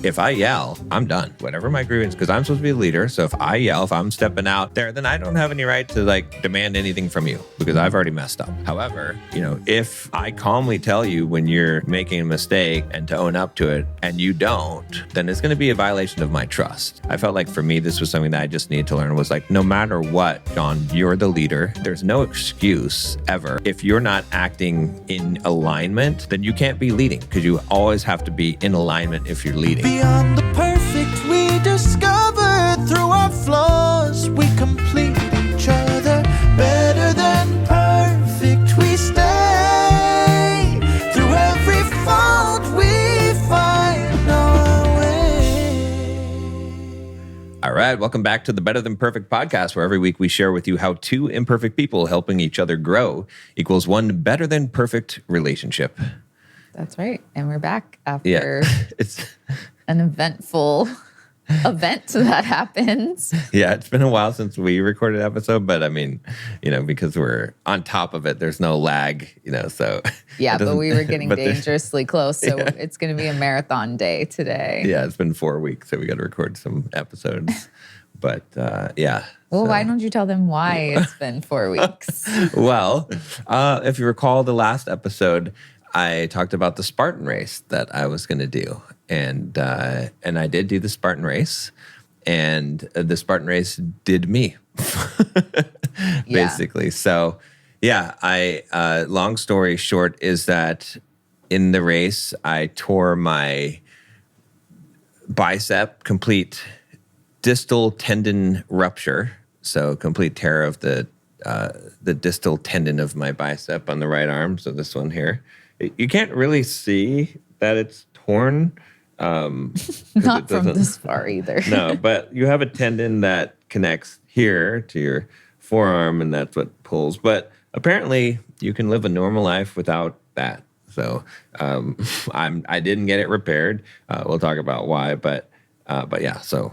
if I yell, I'm done. Whatever my grievance, because I'm supposed to be the leader. So if I yell, if I'm stepping out there, then I don't have any right to like demand anything from you because I've already messed up. However, if I calmly tell you when you're making a mistake and to own up to it and you don't, then it's going to be a violation of my trust. I felt like for me, this was something that I just needed to learn was like, no matter what, John, you're the leader. There's no excuse ever. If you're not acting in alignment, then you can't be leading because you always have to be in alignment if you're leading. Beyond the perfect we discover through our flaws, we complete each other. Better than perfect we stay. Through every fault we find our way. All right, welcome back to the Better Than Perfect podcast, where every week we share with you how two imperfect people helping each other grow equals one better than perfect relationship. That's right. And we're back after it's an eventful event that happens. Yeah, it's been a while since we recorded an episode, but I mean, because we're on top of it, there's no lag, so. Yeah, but we were getting dangerously close, so it's going to be a marathon day today. Yeah, it's been 4 weeks, so we got to record some episodes, but yeah. Well, why don't you tell them why it's been 4 weeks? Well, if you recall the last episode, I talked about the Spartan race that I was going to do. And I did do the Spartan race. And the Spartan race did me, basically. So, yeah, long story short is that in the race, I tore my bicep, complete distal tendon rupture. So, complete tear of the distal tendon of my bicep on the right arm. So, this one here. You can't really see that it's torn. Not from this far either. No, but you have a tendon that connects here to your forearm, and that's what pulls. But apparently, you can live a normal life without that. So I didn't get it repaired. We'll talk about why, but yeah. So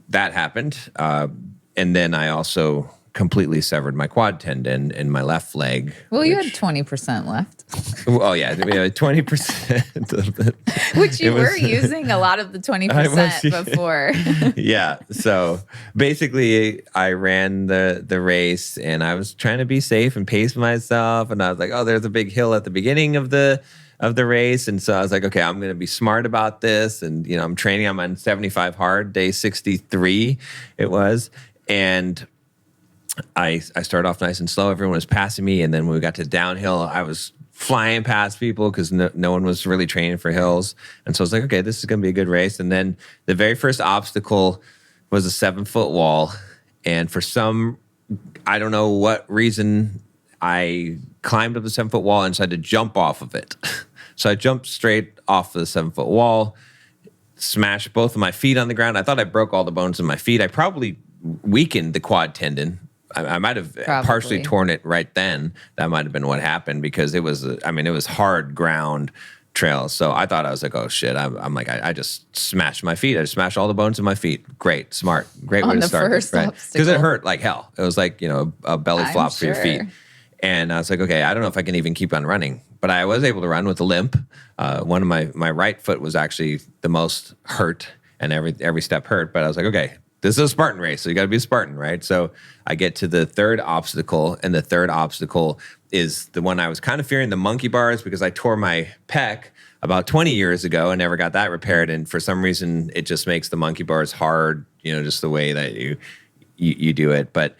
that happened, and then I also completely severed my quad tendon in my left leg. Well, you had 20% left. Oh, yeah, 20% of it. Which you were using a lot of the 20% before. Yeah, so basically I ran the race and I was trying to be safe and pace myself. And I was like, oh, there's a big hill at the beginning of the race. And so I was like, okay, I'm going to be smart about this. And, I'm training. I'm on 75 hard, day 63 it was. And I started off nice and slow. Everyone was passing me. And then when we got to downhill, I was flying past people because no one was really training for hills. And so I was like, okay, this is going to be a good race. And then the very first obstacle was a 7-foot wall. And for I don't know what reason, I climbed up the 7-foot wall and decided to jump off of it. So I jumped straight off the 7-foot wall, smashed both of my feet on the ground. I thought I broke all the bones in my feet. I probably weakened the quad tendon. I might have partially torn it right then. That might have been what happened because it was hard ground trail. So I thought, I was like, oh shit. I'm like, I just smashed my feet. I just smashed all the bones in my feet. Great, smart, great way to start. Right? Because it hurt like hell. It was like, a belly flop for your feet. And I was like, okay, I don't know if I can even keep on running. But I was able to run with a limp. One of my right foot was actually the most hurt, and every step hurt. But I was like, okay, this is a Spartan race, so you got to be a Spartan, right? So I get to the third obstacle, and the third obstacle is the one I was kind of fearing, the monkey bars, because I tore my pec about 20 years ago and never got that repaired. And for some reason, it just makes the monkey bars hard, just the way that you do it. But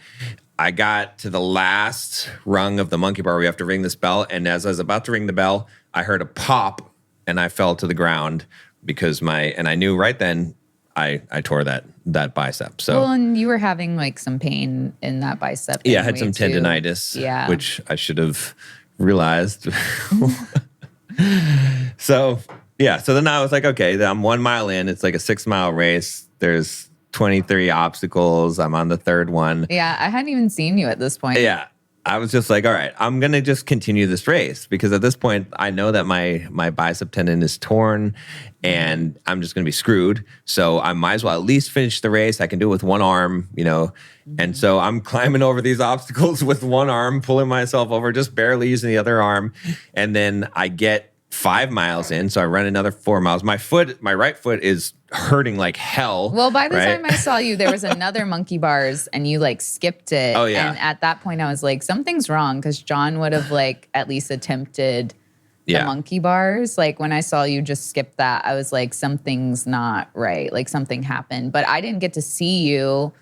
I got to the last rung of the monkey bar. We have to ring this bell. And as I was about to ring the bell, I heard a pop, and I fell to the ground because and I knew right then, I tore that bicep. So, well, and you were having like some pain in that bicep. Yeah, I had some tendonitis, which I should have realized. So then I was like, okay, I'm 1 mile in. It's like a 6-mile race. There's 23 obstacles. I'm on the third one. Yeah, I hadn't even seen you at this point. Yeah. I was just like, all right, I'm going to just continue this race because at this point, I know that my bicep tendon is torn and I'm just going to be screwed. So I might as well at least finish the race. I can do it with one arm, And so I'm climbing over these obstacles with one arm, pulling myself over, just barely using the other arm. And then I get 5 miles in. So I run another 4 miles. My right foot is hurting like hell. Well, by the right? time I saw you, there was another monkey bars and you like skipped it. Oh, yeah. And at that point I was like, something's wrong because John would have like at least attempted the monkey bars. Like when I saw you just skip that, I was like, something's not right. Like something happened. But I didn't get to see you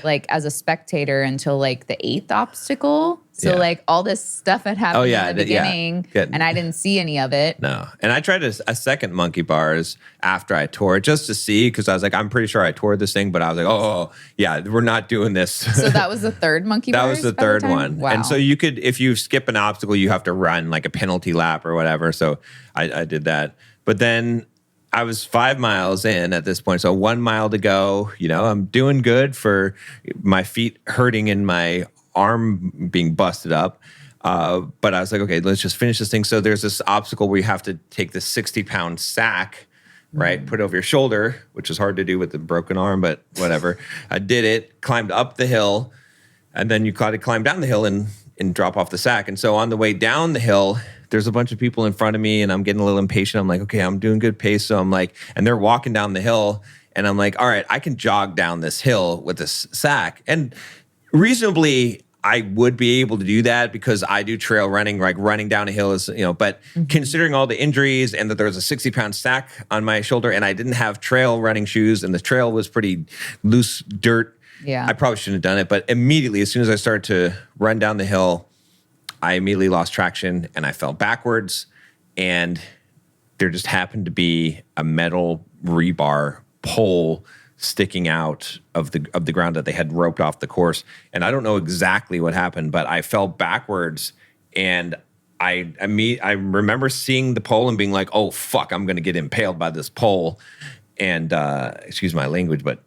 like as a spectator until like the 8th obstacle. So like all this stuff had happened in the beginning and I didn't see any of it. No. And I tried a second monkey bars after I tore it just to see because I was like, I'm pretty sure I tore this thing, but I was like, oh yeah, we're not doing this. So that was the third monkey bars? That was the third one. Wow. And so you could, if you skip an obstacle, you have to run like a penalty lap or whatever. So I did that. But then I was 5 miles in at this point. So 1 mile to go. You know, I'm doing good for my feet hurting and my arm being busted up. But I was like, okay, let's just finish this thing. So there's this obstacle where you have to take this 60-pound sack, right? Put it over your shoulder, which is hard to do with the broken arm, but whatever. I did it, climbed up the hill, and then you got to climb down the hill and drop off the sack. And so on the way down the hill, there's a bunch of people in front of me and I'm getting a little impatient. I'm like, okay, I'm doing good pace. So I'm like, and they're walking down the hill and I'm like, all right, I can jog down this hill with this sack. And reasonably, I would be able to do that because I do trail running, like running down a hill is, you know, but considering all the injuries and that there was a 60-pound sack on my shoulder and I didn't have trail running shoes and the trail was pretty loose dirt, I probably shouldn't have done it. But immediately, as soon as I started to run down the hill, I immediately lost traction and I fell backwards. And there just happened to be a metal rebar pole sticking out of the ground that they had roped off the course. And I don't know exactly what happened, but I fell backwards and I remember seeing the pole and being like, oh, fuck, I'm going to get impaled by this pole. And excuse my language, but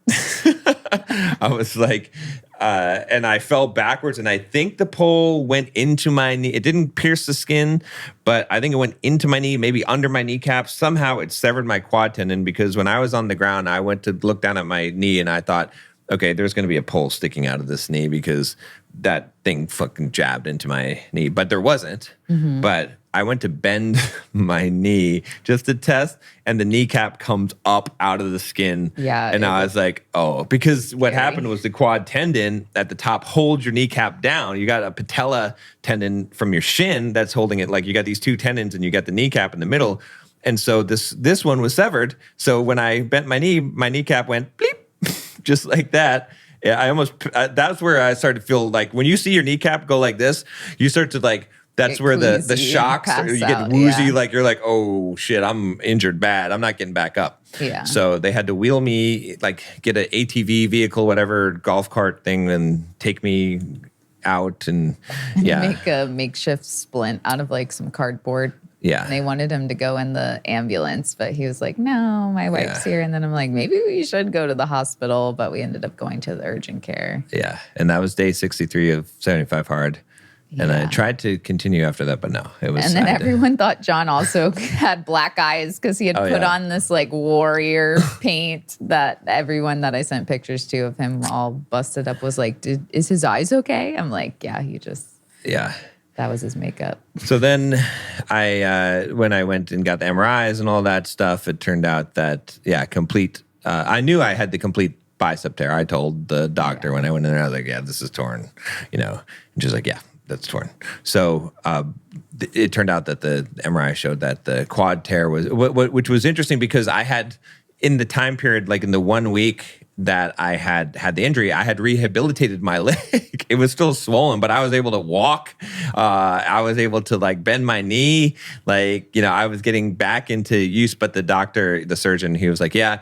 I was like, and I fell backwards and I think the pole went into my knee. It didn't pierce the skin, but I think it went into my knee, maybe under my kneecap. Somehow it severed my quad tendon because when I was on the ground, I went to look down at my knee and I thought, okay, there's going to be a pole sticking out of this knee because that thing fucking jabbed into my knee. But there wasn't. But I went to bend my knee just to test, and the kneecap comes up out of the skin. Yeah. And I was like, oh, because what happened was the quad tendon at the top holds your kneecap down. You got a patella tendon from your shin that's holding it. Like you got these two tendons and you got the kneecap in the middle. And so this one was severed. So when I bent my knee, my kneecap went bleep, just like that. Yeah, I almost, that's where I started to feel like when you see your kneecap go like this, you start to like, that's where the shocks, you get woozy, like you're like, oh shit, I'm injured bad. I'm not getting back up. Yeah. So they had to wheel me, like get an ATV vehicle, whatever, golf cart thing and take me out and make a makeshift splint out of like some cardboard. Yeah. And they wanted him to go in the ambulance, but he was like, no, my wife's here. And then I'm like, maybe we should go to the hospital, but we ended up going to the urgent care. Yeah. And that was day 63 of 75 hard. And I tried to continue after that, but no, it was. And then everyone thought John also had black eyes because he had put on this like warrior paint that everyone that I sent pictures to of him all busted up was like, is his eyes okay? I'm like, yeah, he just. Yeah. That was his makeup. So then when I went and got the MRIs and all that stuff, it turned out that, complete, I knew I had the complete bicep tear. I told the doctor when I went in there, I was like, yeah, this is torn, and she's like, yeah, that's torn. So it turned out that the MRI showed that the quad tear was, which was interesting because I had, in the time period, like in the 1 week that I had the injury, I had rehabilitated my leg. It was still swollen, but I was able to walk. I was able to like bend my knee. Like, I was getting back into use, but the surgeon, he was like, yeah,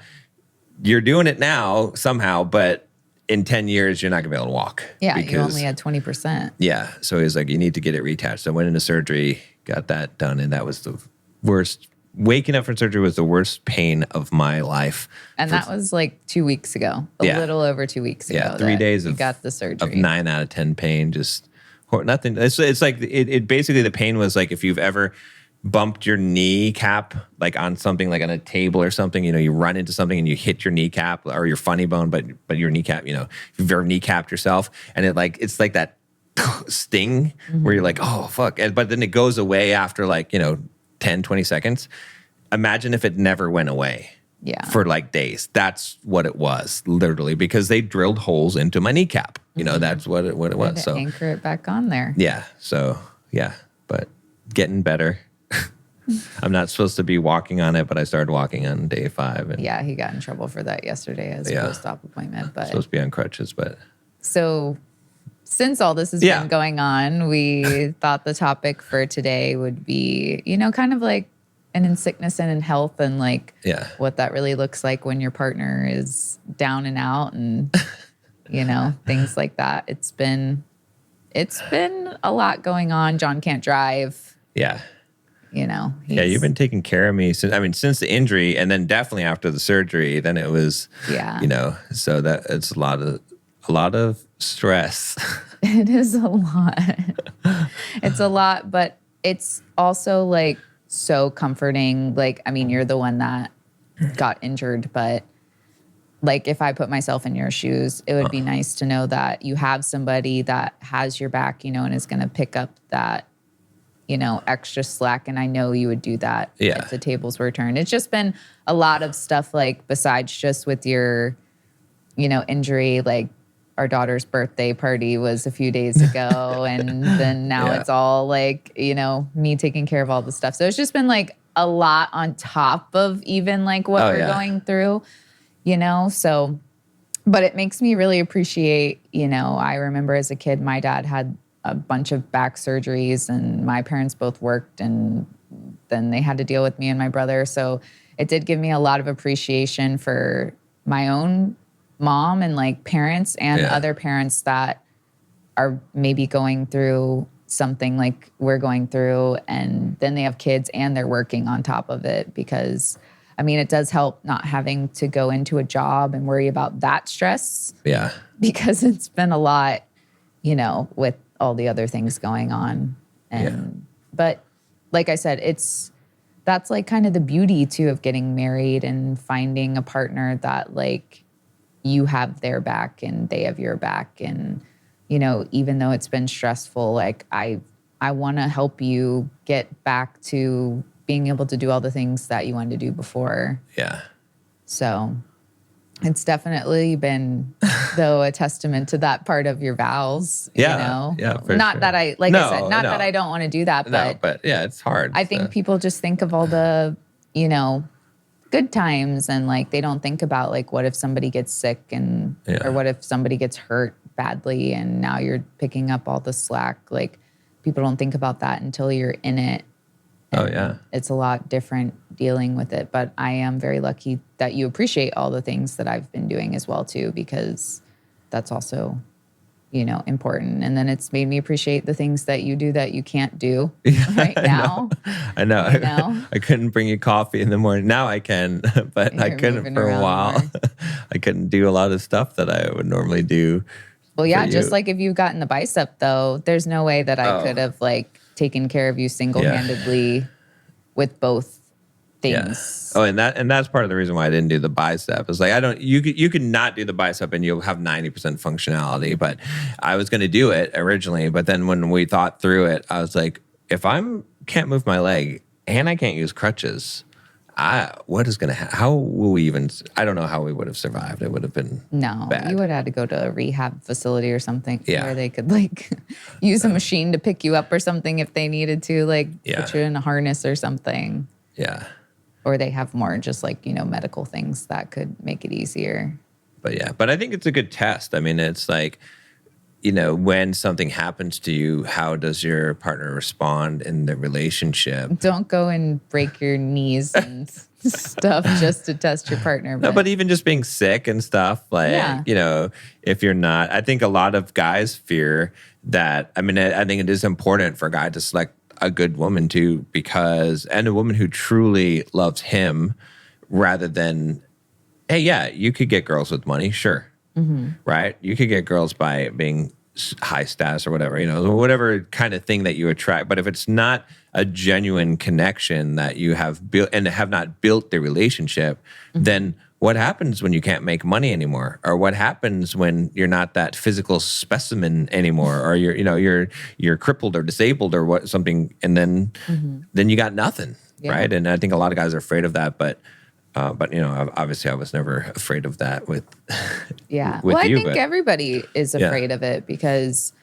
you're doing it now somehow, but in 10 years, you're not gonna be able to walk. Yeah, you only had 20%. Yeah, so he was like, you need to get it reattached. So I went into surgery, got that done, and that was the worst. Waking up from surgery was the worst pain of my life. And that was like 2 weeks ago, a little over 2 weeks ago. Yeah, 3 days of got the surgery. Of 9 out of 10 pain, just nothing. It's like it basically the pain was like if you've ever bumped your kneecap like on something like on a table or something, you run into something and you hit your kneecap or your funny bone, but your kneecap, if you've ever kneecapped yourself and it's like that sting where you're like, oh fuck, but then it goes away after like 10, 20 seconds. Imagine if it never went away. Yeah. For like days. That's what it was, literally, because they drilled holes into my kneecap. You know, that's what it was. So anchor it back on there. Yeah. So yeah, but getting better. I'm not supposed to be walking on it, but I started walking on day 5. And yeah, he got in trouble for that yesterday as a post-op appointment. But supposed to be on crutches, but so since all this has been going on, we thought the topic for today would be, you know, kind of like in sickness and in health, and like what that really looks like when your partner is down and out, and you know, things like that. It's been a lot going on. John can't drive. Yeah. You know. You've been taking care of me since the injury, and then definitely after the surgery. Then it was you know, so that it's a lot of stress. It is a lot. It's a lot, but it's also like so comforting. Like, I mean, you're the one that got injured, but like if I put myself in your shoes, it would be nice to know that you have somebody that has your back, you know, and is going to pick up that, you know, extra slack. And I know you would do that if the tables were turned. It's just been a lot of stuff, like besides just with your, you know, injury, like our daughter's birthday party was a few days ago. And then now it's all like, you know, me taking care of all the stuff. So it's just been like a lot on top of even like what we're going through, you know? So, but it makes me really appreciate, you know, I remember as a kid, my dad had a bunch of back surgeries and my parents both worked, and then they had to deal with me and my brother. So it did give me a lot of appreciation for my own mom and like parents and other parents that are maybe going through something like we're going through, and then they have kids and they're working on top of it. Because I mean, it does help not having to go into a job and worry about that stress. Yeah. Because it's been a lot, you know, with all the other things going on. And but like I said, that's like kind of the beauty too of getting married and finding a partner that like you have their back and they have your back. And, you know, even though it's been stressful, like I want to help you get back to being able to do all the things that you wanted to do before. Yeah. So it's definitely been, though, a testament to that part of your vows. You know? Yeah. Not that I, like I said, not that I don't want to do that, but yeah, it's hard. I think people just think of all the, you know, good times, and like they don't think about like what if somebody gets sick and or what if somebody gets hurt badly and now you're picking up all the slack. Like people don't think about that until you're in it. It's a lot different dealing with it, but I am very lucky that you appreciate all the things that I've been doing as well too, because that's also, you know, important. And then it's made me appreciate the things that you do that you can't do right now. I know. I couldn't bring you coffee in the morning. Now I can, but I couldn't for a while. I couldn't do a lot of stuff that I would normally do. Well, yeah, just like if you've gotten the bicep though, there's no way that I could have like taken care of you single-handedly with both things. Yeah. Oh, and that's part of the reason why I didn't do the bicep. It's like you can not do the bicep and you'll have 90% functionality. But I was going to do it originally, but then when we thought through it, I was like, if can't move my leg and I can't use crutches, what is going to happen? How will we even? I don't know how we would have survived. It would have been bad. You would have had to go to a rehab facility or something where they could like use a machine to pick you up or something if they needed to, like put you in a harness or something. Yeah. Or they have more just like, you know, medical things that could make it easier. But I think it's a good test. I mean, it's like, you know, when something happens to you, how does your partner respond in the relationship? Don't go and break your knees and stuff just to test your partner. But even just being sick and stuff, like, you know, if you're not, I think a lot of guys fear that. I mean, I think it is important for a guy to select a good woman too, and a woman who truly loves him rather than, hey, yeah, you could get girls with money, sure. Mm-hmm. Right? You could get girls by being high status or whatever, you know, whatever kind of thing that you attract. But if it's not a genuine connection that you have built and have not built the relationship, then what happens when you can't make money anymore? Or what happens when you're not that physical specimen anymore? Or you're crippled or disabled or something, and then you got nothing. Yeah. right? And I think a lot of guys are afraid of that, but obviously I was never afraid of that with Yeah. with Well, I you, think but everybody is afraid of it because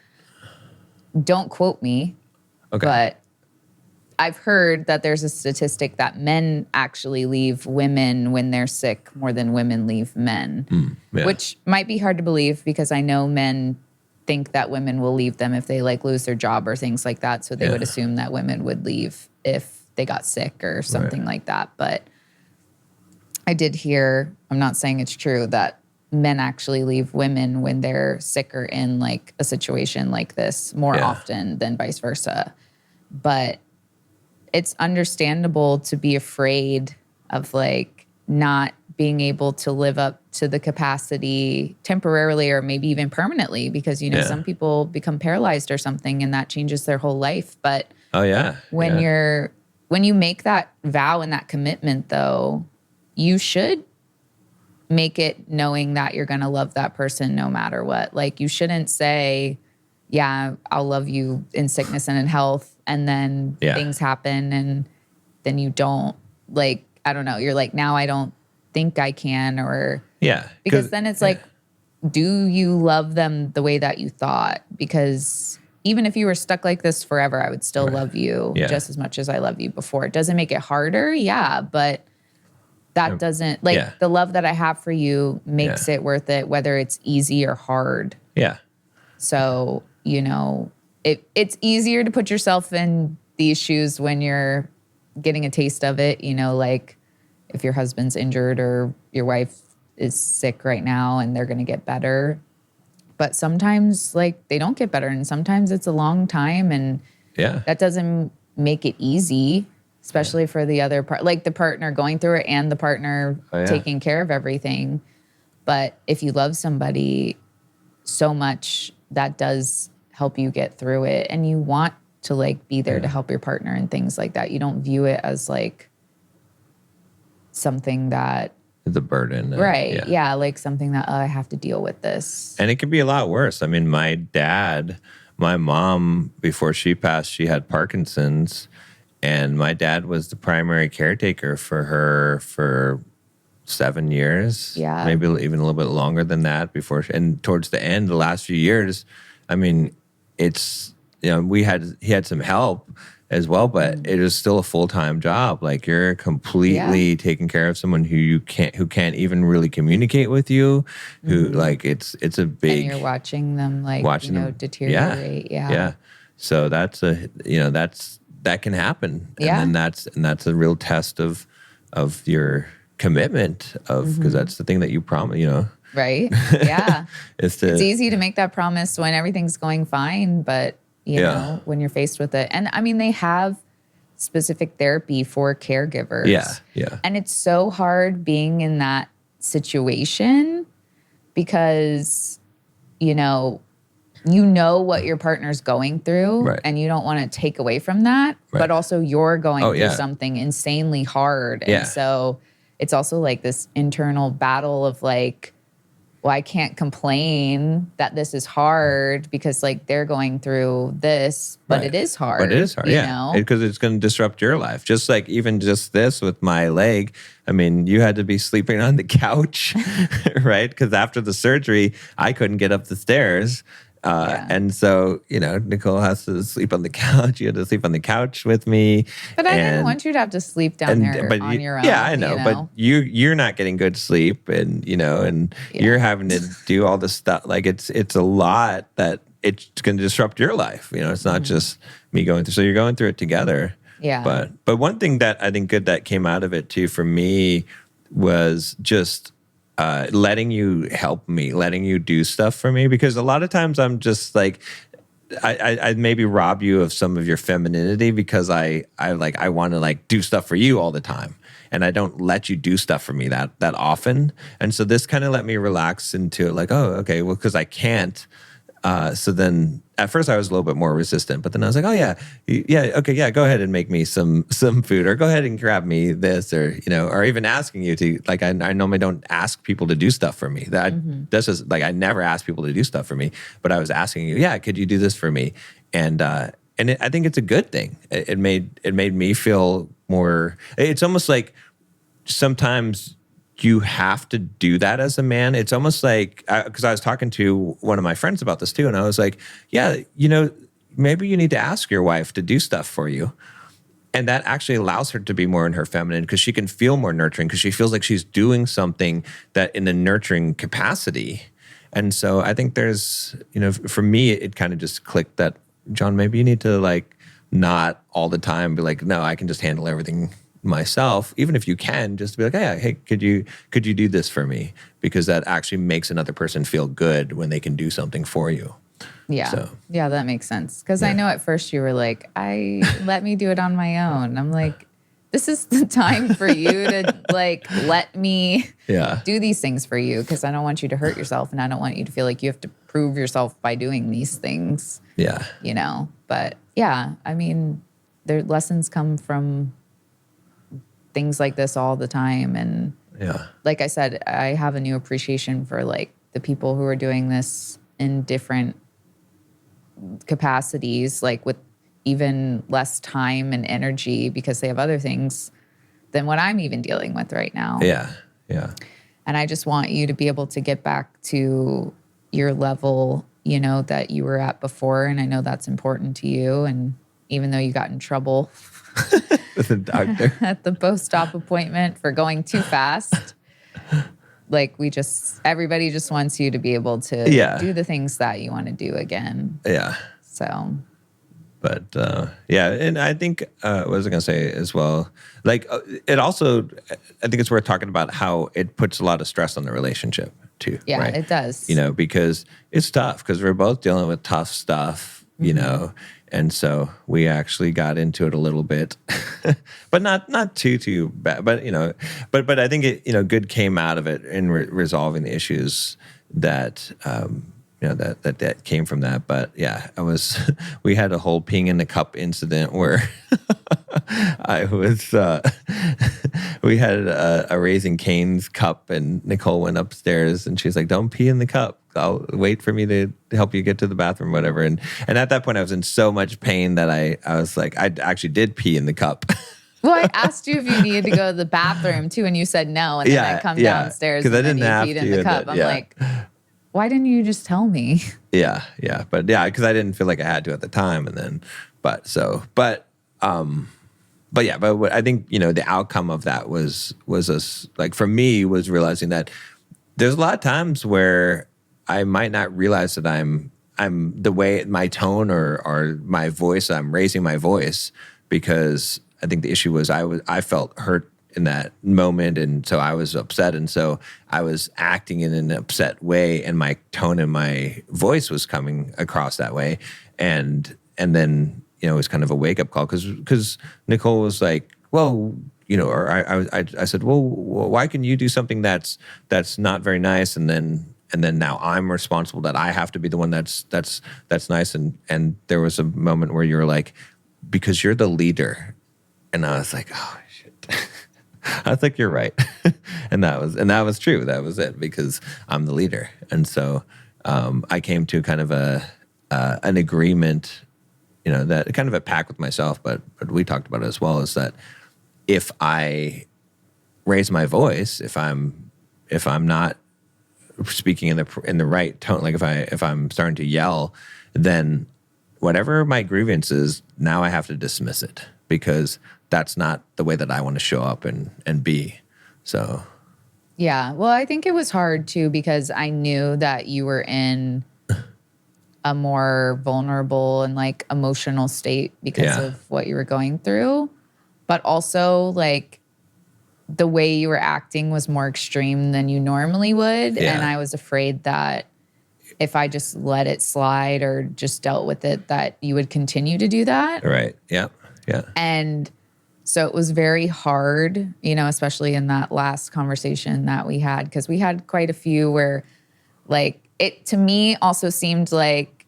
don't quote me, okay. but I've heard that there's a statistic that men actually leave women when they're sick more than women leave men, Yeah. which might be hard to believe because I know men think that women will leave them if they like lose their job or things like that. So they would assume that women would leave if they got sick or something like that. But I did hear, I'm not saying it's true, that men actually leave women when they're sick or in like a situation like this more often than vice versa. But it's understandable to be afraid of like not being able to live up to the capacity temporarily or maybe even permanently because, some people become paralyzed or something and that changes their whole life. But when you make that vow and that commitment though, you should make it knowing that you're going to love that person no matter what. Like you shouldn't say, yeah, I'll love you in sickness and in health. And then things happen and then you don't like, I don't know. You're like, now I don't think I can because then it's like, do you love them the way that you thought? Because even if you were stuck like this forever, I would still love you just as much as I love you before. It doesn't make it harder. Yeah. But that doesn't the love that I have for you makes it worth it, whether it's easy or hard. Yeah. So, it's easier to put yourself in these shoes when you're getting a taste of it, like if your husband's injured or your wife is sick right now and they're going to get better. But sometimes like they don't get better and sometimes it's a long time and that doesn't make it easy, especially for the other part, like the partner going through it and the partner taking care of everything. But if you love somebody so much, that does help you get through it and you want to like be there to help your partner and things like that. You don't view it as like something that the burden. Right. Yeah. Like something that I have to deal with this. And it can be a lot worse. I mean, my mom, before she passed, she had Parkinson's and my dad was the primary caretaker for her for 7 years. Yeah. Maybe even a little bit longer than that and towards the end, the last few years, I mean, it's, he had some help as well, but it is still a full-time job. Like you're completely taking care of someone who can't even really communicate with you, who like it's a big. And you're watching them deteriorate. Yeah. So that's that can happen. Yeah. And that's a real test of your commitment because that's the thing that you promise, Right. Yeah. It's easy to make that promise when everything's going fine, but you know, when you're faced with it. And I mean, they have specific therapy for caregivers. Yeah. Yeah. And it's so hard being in that situation because, you know what your partner's going through and you don't want to take away from that, but also you're going through something insanely hard. And so it's also like this internal battle of like, well, I can't complain that this is hard because like they're going through this, but it is hard. But it is hard, because it's going to disrupt your life. Just like even just this with my leg. I mean, you had to be sleeping on the couch, right? Because after the surgery, I couldn't get up the stairs. And so, Nicole has to sleep on the couch. You had to sleep on the couch with me. But I didn't want you to have to sleep down there on your own. Yeah, I know. But you're not getting good sleep and you're having to do all this stuff. Like it's a lot that it's going to disrupt your life. It's not just me going through. So you're going through it together. Yeah. But one thing that I think good that came out of it too for me was just letting you help me, letting you do stuff for me, because a lot of times I'm just like, I maybe rob you of some of your femininity because I want to like do stuff for you all the time, and I don't let you do stuff for me that often. And so this kind of let me relax into it, like, oh, okay, well, because I can't. So then at first I was a little bit more resistant, but then I was like, oh okay, go ahead and make me some food, or go ahead and grab me this, or, or even asking you to, like, I normally don't ask people to do stuff for me. That's just like, I never ask people to do stuff for me, but I was asking you, could you do this for me? And I think it's a good thing. It made me feel more. It's almost like sometimes you have to do that as a man. It's almost like, because I was talking to one of my friends about this too, and I was like, yeah, maybe you need to ask your wife to do stuff for you. And that actually allows her to be more in her feminine because she can feel more nurturing because she feels like she's doing something that in a nurturing capacity. And so I think there's, for me, it kind of just clicked that, John, maybe you need to like not all the time be like, no, I can just handle everything myself. Even if you can, just be like, hey, could you do this for me? Because that actually makes another person feel good when they can do something for you. Yeah. So, yeah, that makes sense. Because I know at first you were like, let me do it on my own. I'm like, this is the time for you to like let me do these things for you because I don't want you to hurt yourself and I don't want you to feel like you have to prove yourself by doing these things. Yeah. But yeah, I mean, their lessons come from things like this all the time. And like I said, I have a new appreciation for like the people who are doing this in different capacities, like with even less time and energy because they have other things than what I'm even dealing with right now. Yeah. Yeah. And I just want you to be able to get back to your level, that you were at before. And I know that's important to you. And even though you got in trouble with the doctor at the post-op appointment for going too fast, like everybody just wants you to be able to do the things that you want to do again. Yeah. So. But and I think, what was I going to say as well? Like, it also, I think it's worth talking about how it puts a lot of stress on the relationship too. Yeah, right? It does. Because it's tough because we're both dealing with tough stuff, and so we actually got into it a little bit, but not too bad. But but I think it good came out of it in resolving the issues that that came from that. But yeah, we had a whole peeing in the cup incident where we had a Raising Cane's cup and Nicole went upstairs and she's like, don't pee in the cup. I'll wait for me to help you get to the bathroom, whatever. And at that point I was in so much pain that I was like, I actually did pee in the cup. Well, I asked you if you needed to go to the bathroom too, and you said no. And then I come downstairs and I didn't then you peed in the cup. I'm like, why didn't you just tell me? Yeah. But because I didn't feel like I had to at the time. And then, but I think, the outcome of that was us, like for me, was realizing that there's a lot of times where I might not realize that I'm the way my tone or my voice, I'm raising my voice because I think the issue was I felt hurt in that moment, and so I was upset, and so I was acting in an upset way, and my tone and my voice was coming across that way, and then it was kind of a wake up call because Nicole was like, well, or I said, well, why can you do something that's not very nice, and then now I'm responsible that I have to be the one that's nice, and there was a moment where you were like, because you're the leader, and I was like, oh shit. I was like, you're right. and that was true. That was it because I'm the leader. And so I came to kind of an agreement, that kind of a pact with myself, but we talked about it as well, is that if I raise my voice, if I'm not speaking in the right tone, like if I'm starting to yell, then whatever my grievance is, now I have to dismiss it because that's not the way that I want to show up and be. So. Yeah. Well, I think it was hard too, because I knew that you were in a more vulnerable and like emotional state because of what you were going through. But also like the way you were acting was more extreme than you normally would. Yeah. And I was afraid that if I just let it slide or just dealt with it, that you would continue to do that. Right. Yeah. Yeah. And so it was very hard, especially in that last conversation that we had, because we had quite a few where like it to me also seemed like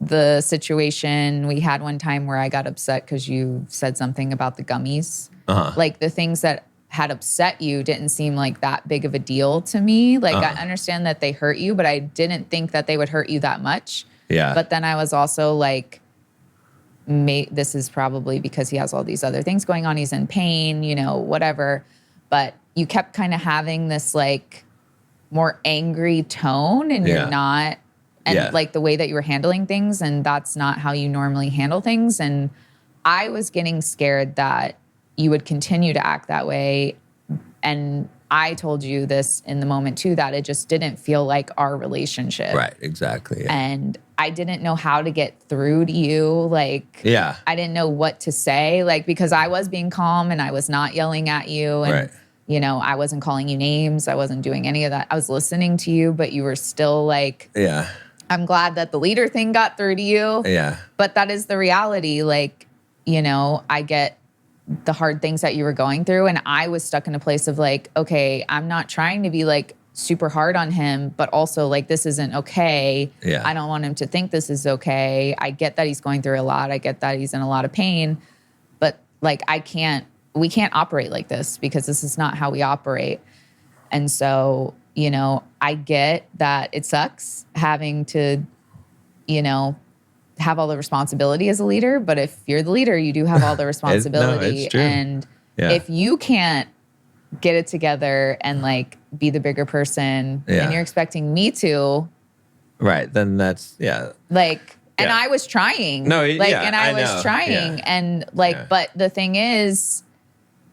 the situation we had one time where I got upset because you said something about the gummies. Uh-huh. Like the things that had upset you didn't seem like that big of a deal to me. Like I understand that they hurt you, but I didn't think that they would hurt you that much. Yeah. But then I was also like, this is probably because he has all these other things going on. He's in pain, whatever. But you kept kind of having this like more angry tone, and you're not, and like the way that you were handling things, and that's not how you normally handle things. And I was getting scared that you would continue to act that way. And I told you this in the moment too, that it just didn't feel like our relationship. Right, exactly. Yeah. And I didn't know how to get through to you. Like, I didn't know what to say, like, because I was being calm and I was not yelling at you. And, I wasn't calling you names. I wasn't doing any of that. I was listening to you, but you were still like, I'm glad that the leader thing got through to you. Yeah. But that is the reality. Like, I get the hard things that you were going through. And I was stuck in a place of like, okay, I'm not trying to be like super hard on him, but also like, this isn't okay. Yeah. I don't want him to think this is okay. I get that he's going through a lot. I get that he's in a lot of pain, but like, we can't operate like this because this is not how we operate. And so, I get that it sucks having to, have all the responsibility as a leader, but if you're the leader, you do have all the responsibility. It's true. And if you can't get it together and like be the bigger person and you're expecting me to, then that's, like, and I was trying, I was trying and like, but the thing is,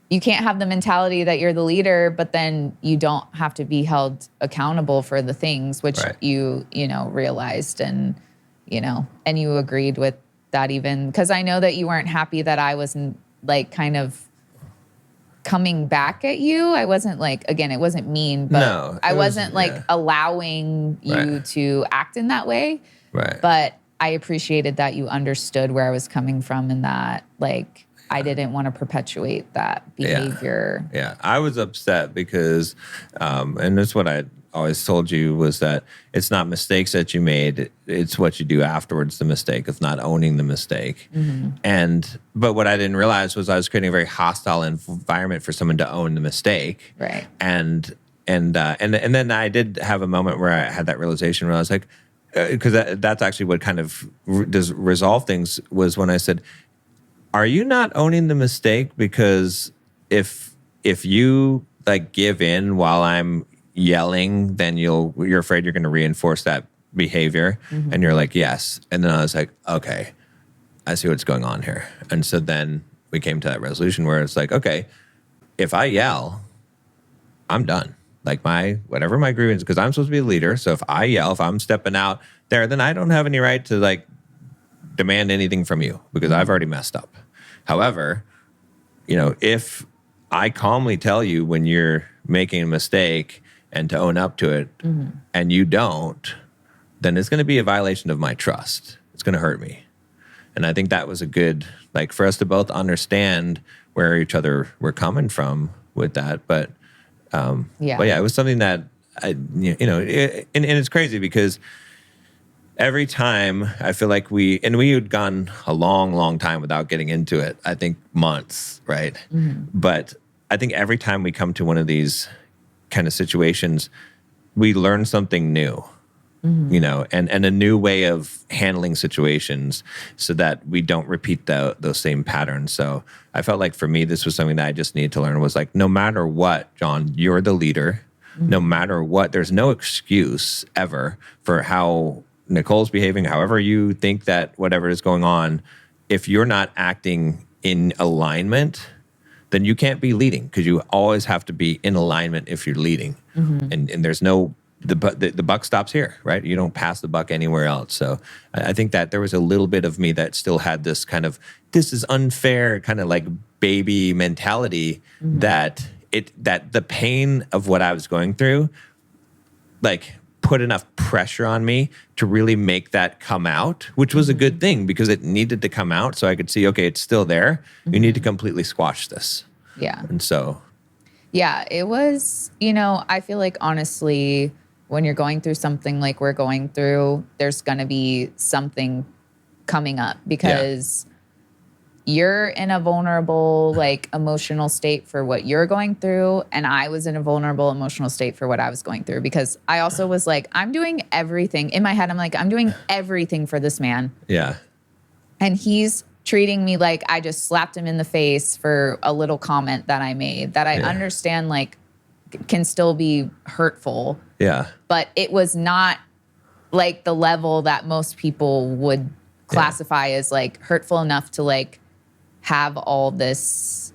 you can't have the mentality that you're the leader, but then you don't have to be held accountable for the things which you realized and you agreed with that, even because I know that you weren't happy that I wasn't like kind of coming back at you. I wasn't like, again, it wasn't mean, but I wasn't like allowing you to act in that way. Right. But I appreciated that you understood where I was coming from and that like, I didn't want to perpetuate that behavior. Yeah. I was upset because, and that's what I always told you, was that it's not mistakes that you made. It's what you do afterwards, the mistake. It's not owning the mistake. Mm-hmm. But what I didn't realize was I was creating a very hostile environment for someone to own the mistake. Right. And then I did have a moment where I had that realization where I was like, because that's actually what kind of does resolve things, was when I said, are you not owning the mistake? Because if you like give in while I'm yelling, then you're afraid you're going to reinforce that behavior. Mm-hmm. And you're like, yes. And then I was like, okay, I see what's going on here. And so then we came to that resolution where it's like, okay, if I yell, I'm done. Like whatever my grievance, because I'm supposed to be a leader. So if I yell, if I'm stepping out there, then I don't have any right to like demand anything from you because I've already messed up. However, if I calmly tell you when you're making a mistake and to own up to it, and you don't, then it's going to be a violation of my trust. It's going to hurt me. And I think that was a good, like, for us to both understand where each other were coming from with that. But it was something that and it's crazy because every time I feel like we had gone a long, long time without getting into it. I think months, right? Mm-hmm. But I think every time we come to one of these kind of situations, we learn something new, and a new way of handling situations so that we don't repeat those same patterns. So I felt like for me, this was something that I just needed to learn, was like, no matter what, John, you're the leader. Mm-hmm. No matter what, there's no excuse ever for how Nicole's behaving, however you think that whatever is going on. If you're not acting in alignment, then you can't be leading, because you always have to be in alignment if you're leading. Mm-hmm. And there's no, the buck stops here, right? You don't pass the buck anywhere else. So I think that there was a little bit of me that still had this kind of, this is unfair kind of like baby mentality, that the pain of what I was going through, like, put enough pressure on me to really make that come out, which was a good thing because it needed to come out so I could see, okay, it's still there. You need to completely squash this. Yeah. And so. Yeah, it was, I feel like honestly, when you're going through something like we're going through, there's going to be something coming up because you're in a vulnerable, like, emotional state for what you're going through. And I was in a vulnerable emotional state for what I was going through, because I also was like, I'm doing everything in my head. I'm like, I'm doing everything for this man. Yeah. And he's treating me like I just slapped him in the face for a little comment that I made that I understand like can still be hurtful. Yeah. But it was not like the level that most people would classify as like hurtful enough to like have all this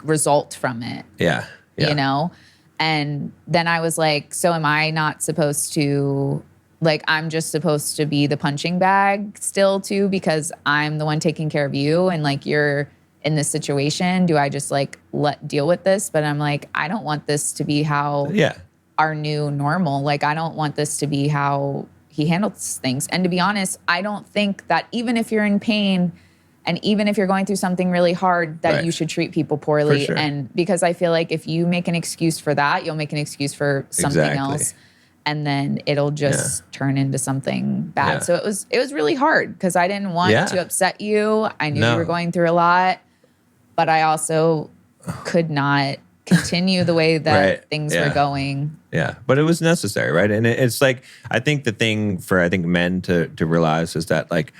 result from it. Yeah. You know? And then I was like, so am I not supposed to, like, I'm just supposed to be the punching bag still too because I'm the one taking care of you and like you're in this situation? Do I just like deal with this? But I'm like, I don't want this to be how our new normal. Like, I don't want this to be how he handles things. And to be honest, I don't think that even if you're in pain and even if you're going through something really hard, that you should treat people poorly. For sure. And because I feel like if you make an excuse for that, you'll make an excuse for something else. And then it'll just turn into something bad. Yeah. So it was really hard because I didn't want to upset you. I knew you were going through a lot, but I also could not continue the way that things were going. Yeah, but it was necessary, right? And it's like, I think the thing for men to realize is that like,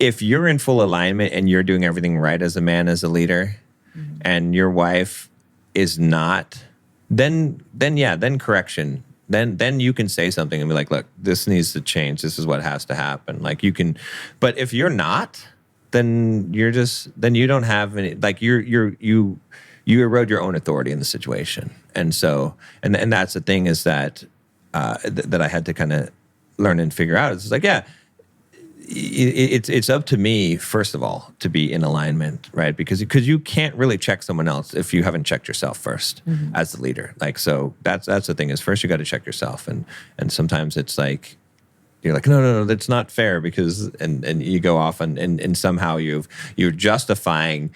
if you're in full alignment and you're doing everything right as a man, as a leader, and your wife is not, then correction. Then you can say something and be like, look, this needs to change. This is what has to happen. Like you can, but if you're not, then you don't have any, like you erode your own authority in the situation. And so, and that's the thing is that, that I had to kind of learn and figure out. It's like, it's up to me, first of all, to be in alignment, right? Because you can't really check someone else if you haven't checked yourself first as the leader. Like, so that's the thing is first you got to check yourself. And sometimes it's like, you're like, no, that's not fair because, and you go off and somehow you're justifying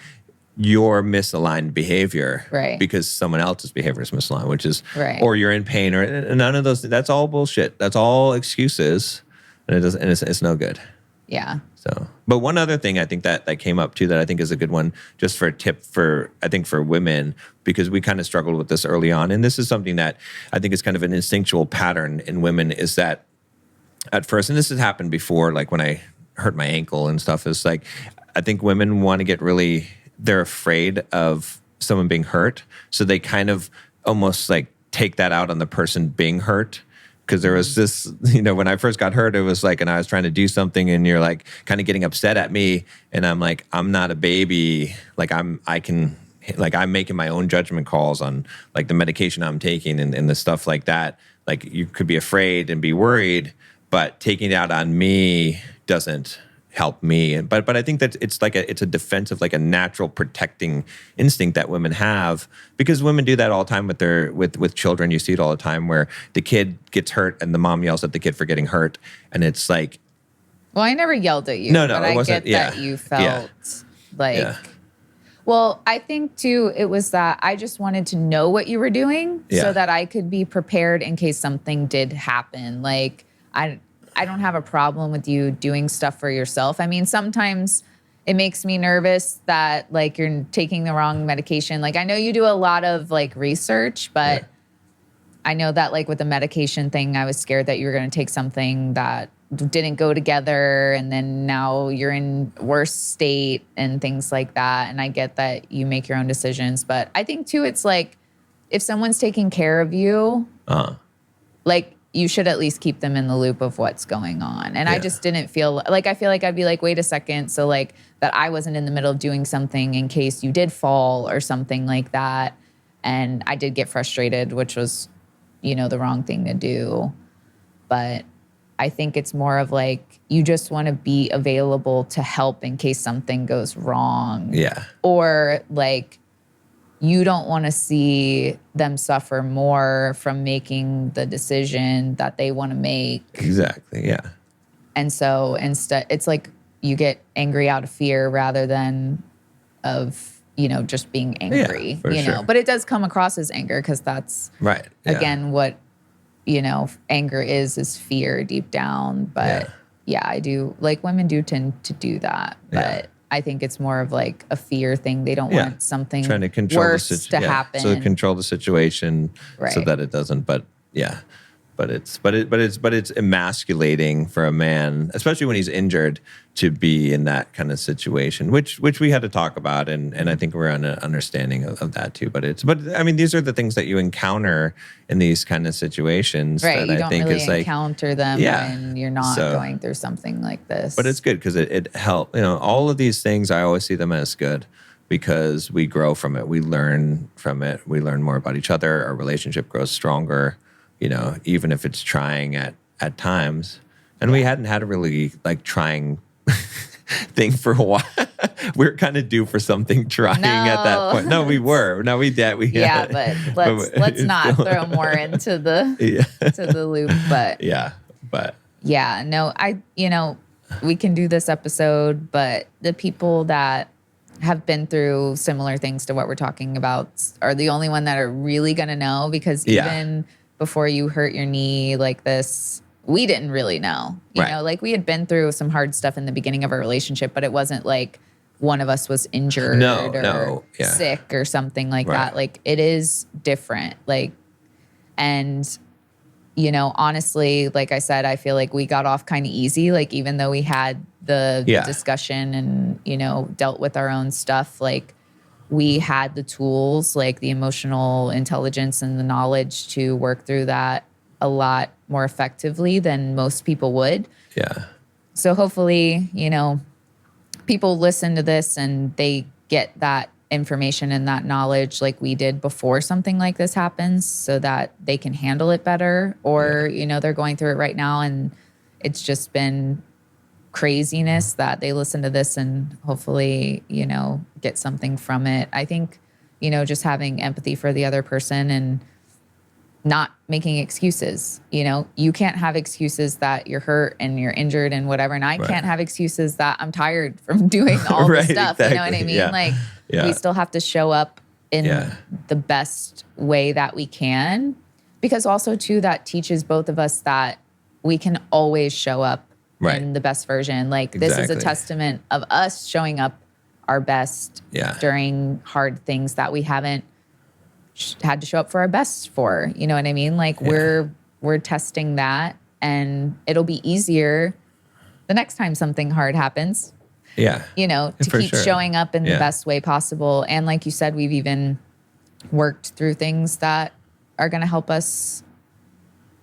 your misaligned behavior because someone else's behavior is misaligned, which is, or you're in pain or none of those, that's all bullshit. That's all excuses and it's no good. Yeah. So, but one other thing I think that came up too that I think is a good one, just for a tip for women, because we kind of struggled with this early on. And this is something that I think is kind of an instinctual pattern in women is that at first, and this has happened before, like when I hurt my ankle and stuff, is like, I think women want to get really, they're afraid of someone being hurt. So they kind of almost like take that out on the person being hurt. Because there was this, when I first got hurt, it was like, and I was trying to do something and you're like kind of getting upset at me. And I'm like, I'm not a baby. Like I'm making my own judgment calls on like the medication I'm taking and the stuff like that. Like you could be afraid and be worried, but taking it out on me doesn't help me. But I think that it's a defensive, like a natural protecting instinct that women have, because women do that all the time with children. You see it all the time where the kid gets hurt and the mom yells at the kid for getting hurt, and it's like, well, I never yelled at you. No, but it wasn't. I get that you felt like. Well, I think too, it was that I just wanted to know what you were doing so that I could be prepared in case something did happen. Like I don't have a problem with you doing stuff for yourself. I mean, sometimes it makes me nervous that like you're taking the wrong medication. Like I know you do a lot of like research, but I know that like with the medication thing, I was scared that you were going to take something that didn't go together and then now you're in worse state and things like that. And I get that you make your own decisions, but I think too, it's like if someone's taking care of you, like you should at least keep them in the loop of what's going on. And I just didn't feel like, I feel like I'd be like, wait a second. So like that I wasn't in the middle of doing something in case you did fall or something like that. And I did get frustrated, which was, the wrong thing to do. But I think it's more of like, you just want to be available to help in case something goes wrong. Yeah. Or like, you don't want to see them suffer more from making the decision that they want to make. Exactly, yeah. And so instead, it's like you get angry out of fear rather than of, just being angry, sure. But it does come across as anger because that's, again, what, anger is fear deep down. But I do, like women do tend to do that. But I think it's more of like a fear thing. They don't want something trying to control worse to happen. So control the situation so that it doesn't. But But it's emasculating for a man, especially when he's injured, to be in that kind of situation, which we had to talk about, and I think we're on an understanding of that too. But I mean, these are the things that you encounter in these kind of situations, Right. that You I don't think really is like, encounter them when you're not going through something like this. But it's good because it helped. All of these things, I always see them as good because we grow from it. We learn from it. We learn more about each other. Our relationship grows stronger, even if it's trying at times. And we hadn't had a really like trying thing for a while. We were kind of due for something trying at that point. No, we were. No, we did. But let's not throw more into the to the loop. But we can do this episode, but the people that have been through similar things to what we're talking about are the only one that are really going to know, because even before you hurt your knee like this, we didn't really know. You know, like we had been through some hard stuff in the beginning of our relationship, but it wasn't like one of us was injured or sick or something like that. Like it is different. And honestly, like I said, I feel like we got off kind of easy. Like even though we had the discussion and, dealt with our own stuff, like we had the tools, like the emotional intelligence and the knowledge to work through that a lot more effectively than most people would. Yeah. So hopefully, people listen to this and they get that information and that knowledge like we did before something like this happens, so that they can handle it better. Or, they're going through it right now and it's just been craziness, that they listen to this and hopefully, get something from it. I think, just having empathy for the other person and not making excuses. You can't have excuses that you're hurt and you're injured and whatever. And I can't have excuses that I'm tired from doing all this stuff. Exactly. You know what I mean? We still have to show up in the best way that we can, because also too, that teaches both of us that we can always show up in the best version. This is a testament of us showing up our best during hard things that we haven't had to show up for our best for. You know what I mean? We're testing that, and it'll be easier the next time something hard happens. Yeah. To keep showing up in the best way possible. And like you said, we've even worked through things that are going to help us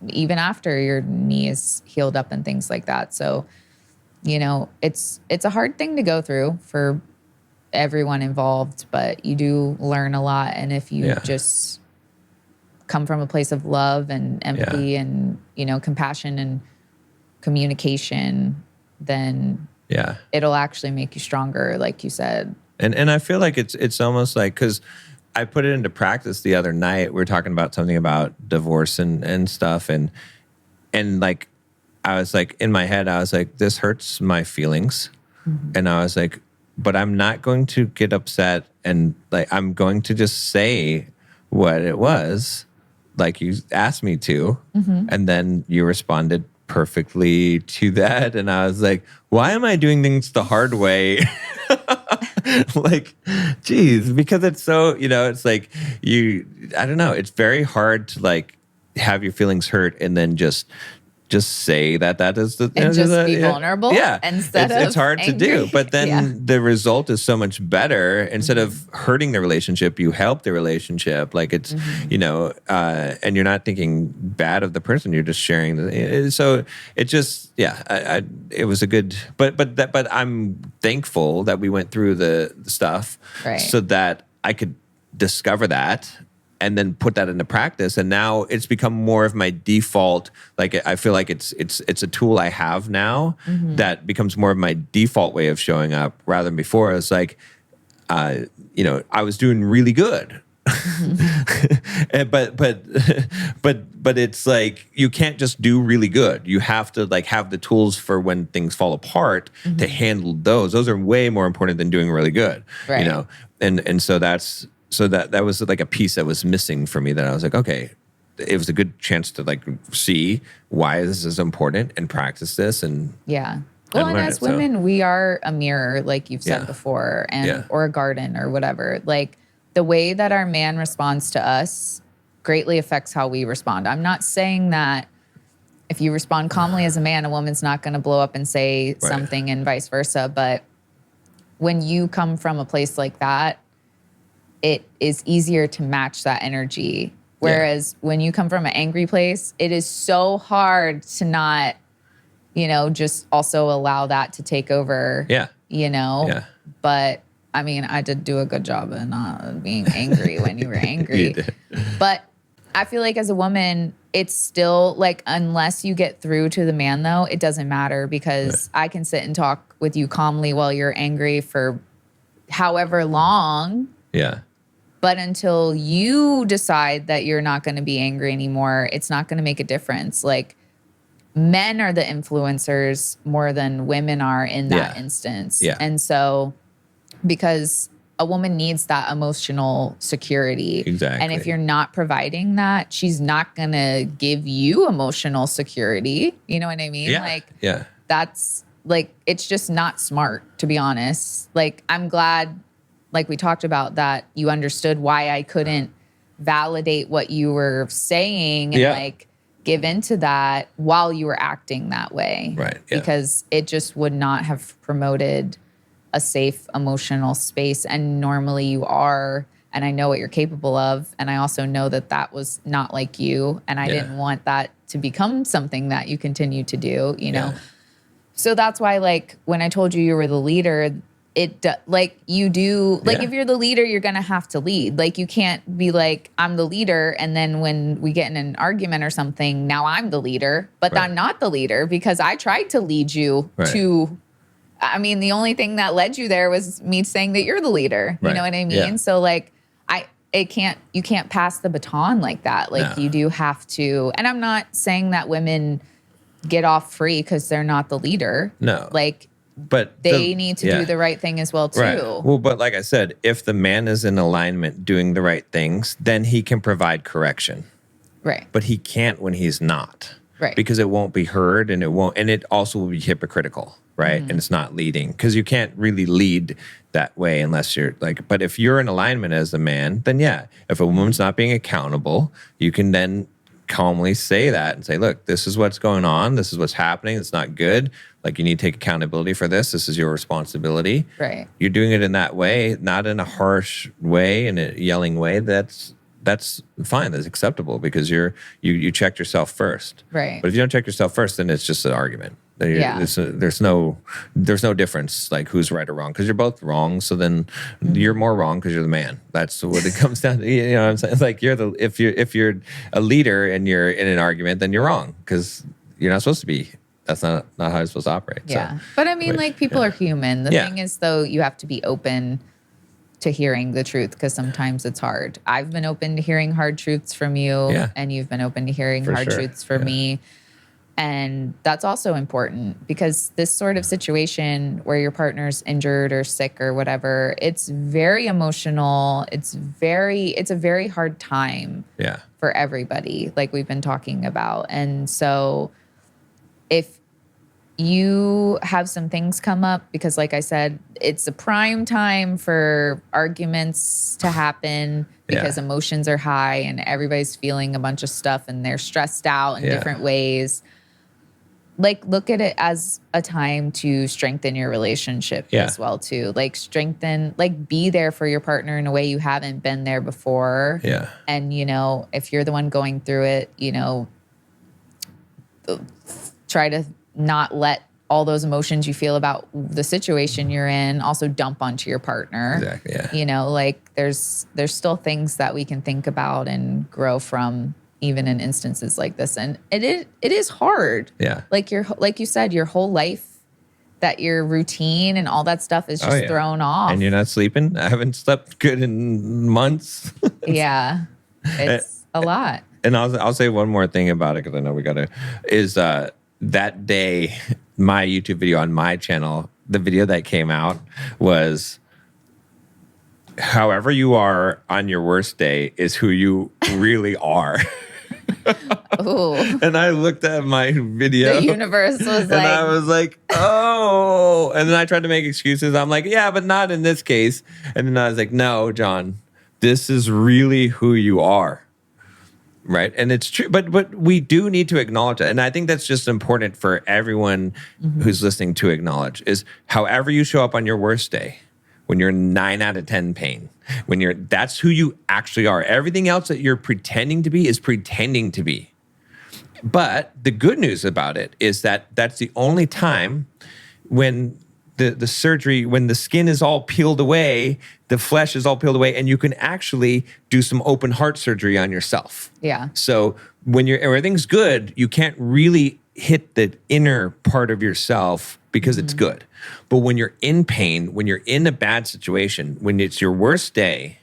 even after your knee is healed up and things like that. So, it's a hard thing to go through for everyone involved, but you do learn a lot. And if you just come from a place of love and empathy and, compassion and communication, then it'll actually make you stronger, like you said. And I feel like it's almost like, because I put it into practice the other night. We were talking about something about divorce and stuff. And like, I was like, in my head, I was like, this hurts my feelings. Mm-hmm. And I was like, but I'm not going to get upset, and like I'm going to just say what it was, like you asked me to. Mm-hmm. And then you responded perfectly to that. And I was like, why am I doing things the hard way? Like, geez, because it's so, it's like I don't know. It's very hard to like have your feelings hurt and then just say that is the and just be vulnerable. Yeah, it's hard angry. To do, but then the result is so much better. Instead of hurting the relationship, you help the relationship. Like it's and you're not thinking bad of the person. You're just sharing. So it just it was a good. But I'm thankful that we went through the stuff so that I could discover that. And then put that into practice, and now it's become more of my default. Like I feel like it's a tool I have now that becomes more of my default way of showing up, rather than before. It's like, I was doing really good, but it's like you can't just do really good. You have to like have the tools for when things fall apart to handle those. Those are way more important than doing really good. Right. And so that's. So that was like a piece that was missing for me, that I was like, okay, it was a good chance to like see why this is important and practice this. And well, and as women, we are a mirror, like you've said before, and or a garden or whatever. Like the way that our man responds to us greatly affects how we respond. I'm not saying that if you respond calmly as a man, a woman's not going to blow up and say something and vice versa. But when you come from a place like that, it is easier to match that energy. Whereas when you come from an angry place, it is so hard to not, just also allow that to take over. Yeah. Yeah. But I mean, I did do a good job of not being angry when you were angry. You did. But I feel like as a woman, it's still like, unless you get through to the man though, it doesn't matter because I can sit and talk with you calmly while you're angry for however long. Yeah. But until you decide that you're not going to be angry anymore, it's not going to make a difference. Like, men are the influencers more than women are in that instance. Yeah. And so, because a woman needs that emotional security. Exactly. And if you're not providing that, she's not going to give you emotional security. You know what I mean? Yeah. That's like, it's just not smart, to be honest. Like, I'm glad, like we talked about, that you understood why I couldn't validate what you were saying and like give into that while you were acting that way. Right. Yeah. Because it just would not have promoted a safe emotional space. And normally you are, and I know what you're capable of. And I also know that that was not like you. And I didn't want that to become something that you continue to do, know? So that's why, like, when I told you were the leader, like, you do, like, if you're the leader, you're going to have to lead. Like, you can't be like, I'm the leader, and then when we get in an argument or something, now I'm the leader, but I'm not the leader because I tried to lead you to, I mean, the only thing that led you there was me saying that you're the leader. You know what I mean? Yeah. So, like, you can't pass the baton like that. Like, you do have to, and I'm not saying that women get off free because they're not the leader. No. Like, but they need to do the right thing as well, too. Right. Well, but like I said, if the man is in alignment doing the right things, then he can provide correction. Right. But he can't when he's not. Right. Because it won't be heard, and it also will be hypocritical, right? And it's not leading, because you can't really lead that way unless you're like, but if you're in alignment as a man, then if a woman's not being accountable, you can then calmly say that and say, look, this is what's going on. This is what's happening. It's not good. Like, you need to take accountability for this. This is your responsibility. Right. You're doing it in that way, not in a harsh way, in a yelling way. That's fine. That's acceptable because you checked yourself first. Right. But if you don't check yourself first, then it's just an argument. There's no difference, like, who's right or wrong, because you're both wrong. So then you're more wrong because you're the man. That's what it comes down to. You know what I'm saying? Like, if you're a leader and you're in an argument, then you're wrong because you're not supposed to be. That's not how it's supposed to operate. Yeah. So, but I mean, like, people are human. The thing is, though, you have to be open to hearing the truth, because sometimes it's hard. I've been open to hearing hard truths from you, and you've been open to hearing hard truths from me. And that's also important, because this sort of situation where your partner's injured or sick or whatever, it's very emotional. It's a very hard time for everybody, like we've been talking about. And so if you have some things come up, because like I said, it's a prime time for arguments to happen because emotions are high and everybody's feeling a bunch of stuff and they're stressed out in different ways. Like, look at it as a time to strengthen your relationship as well, too. Like, be there for your partner in a way you haven't been there before. Yeah. And, if you're the one going through it, try to not let all those emotions you feel about the situation you're in also dump onto your partner. Exactly. Yeah. Like, there's still things that we can think about and grow from, even in instances like this. And it is hard. Yeah. Like you said, your whole life, that your routine and all that stuff is just thrown off. And you're not sleeping. I haven't slept good in months. Yeah. It's a lot. And I'll say one more thing about it, because I know we gotta, is that day, my YouTube video on my channel, the video that came out was, however you are on your worst day is who you really are. Ooh. And I looked at my video. The universe was and I was like, oh. And then I tried to make excuses. I'm like, yeah, but not in this case. And then I was like, no, John, this is really who you are. Right. And it's true. But we do need to acknowledge it. And I think that's just important for everyone who's listening to acknowledge is however you show up on your worst day, when you're 9 out of 10 pain, that's who you actually are. Everything else that you're pretending to be is pretending to be. But the good news about it is that that's the only time when the surgery, when the skin is all peeled away, the flesh is all peeled away, and you can actually do some open heart surgery on yourself. Yeah. So when everything's good, you can't really hit the inner part of yourself because it's good. But when you're in pain, when you're in a bad situation, when it's your worst day,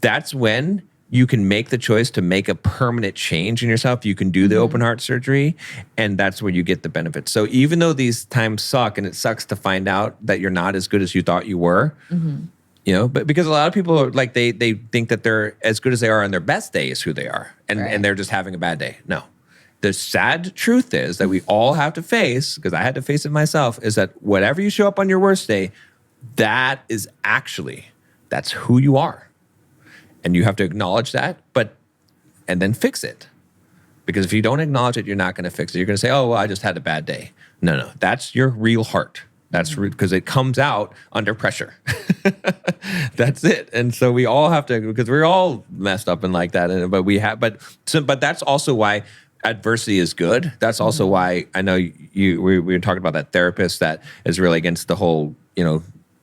that's when you can make the choice to make a permanent change in yourself. You can do the open heart surgery, and that's where you get the benefits. So even though these times suck, and it sucks to find out that you're not as good as you thought you were, but because a lot of people are like, they think that they're as good as they are on their best day is who they are, and they're just having a bad day. No. The sad truth is that we all have to face, because I had to face it myself, is that whatever you show up on your worst day, that's who you are. And you have to acknowledge that, and then fix it. Because if you don't acknowledge it, you're not going to fix it. You're going to say, oh, well, I just had a bad day. No, that's your real heart. That's because it comes out under pressure. That's it. And so we all have to, because we're all messed up and like that. But that's also why adversity is good. That's also why I know we were talking about that therapist that is really against the whole,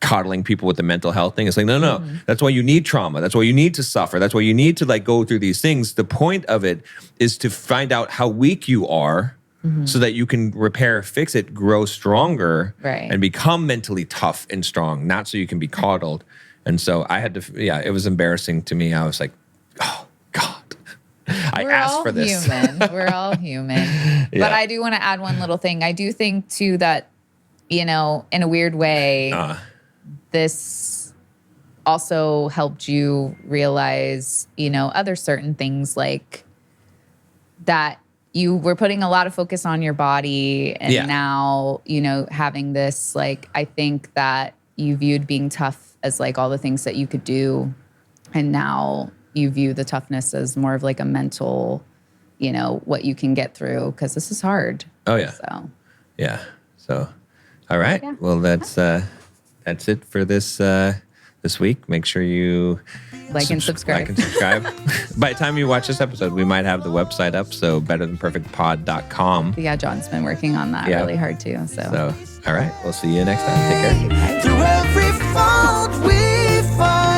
coddling people with the mental health thing. It's like, no. That's why you need trauma. That's why you need to suffer. That's why you need to go through these things. The point of it is to find out how weak you are so that you can repair, fix it, grow stronger, and become mentally tough and strong, not so you can be coddled. And so I had to, it was embarrassing to me. I was like, oh, God. I asked for this. We're all human. But I do want to add one little thing. I do think, too, that, in a weird way, this also helped you realize, other certain things like that you were putting a lot of focus on your body. And now, having this, I think that you viewed being tough as all the things that you could do. And now you view the toughness as more of a mental, what you can get through, because this is hard. Oh, yeah. So, yeah. So, all right. Yeah. Well, that's it for this week. Make sure you like and subscribe. By the time you watch this episode, we might have the website up, so betterthanperfectpod.com. Yeah, John's been working on that really hard too. So, all right. We'll see you next time. Take care. Through every fault we find.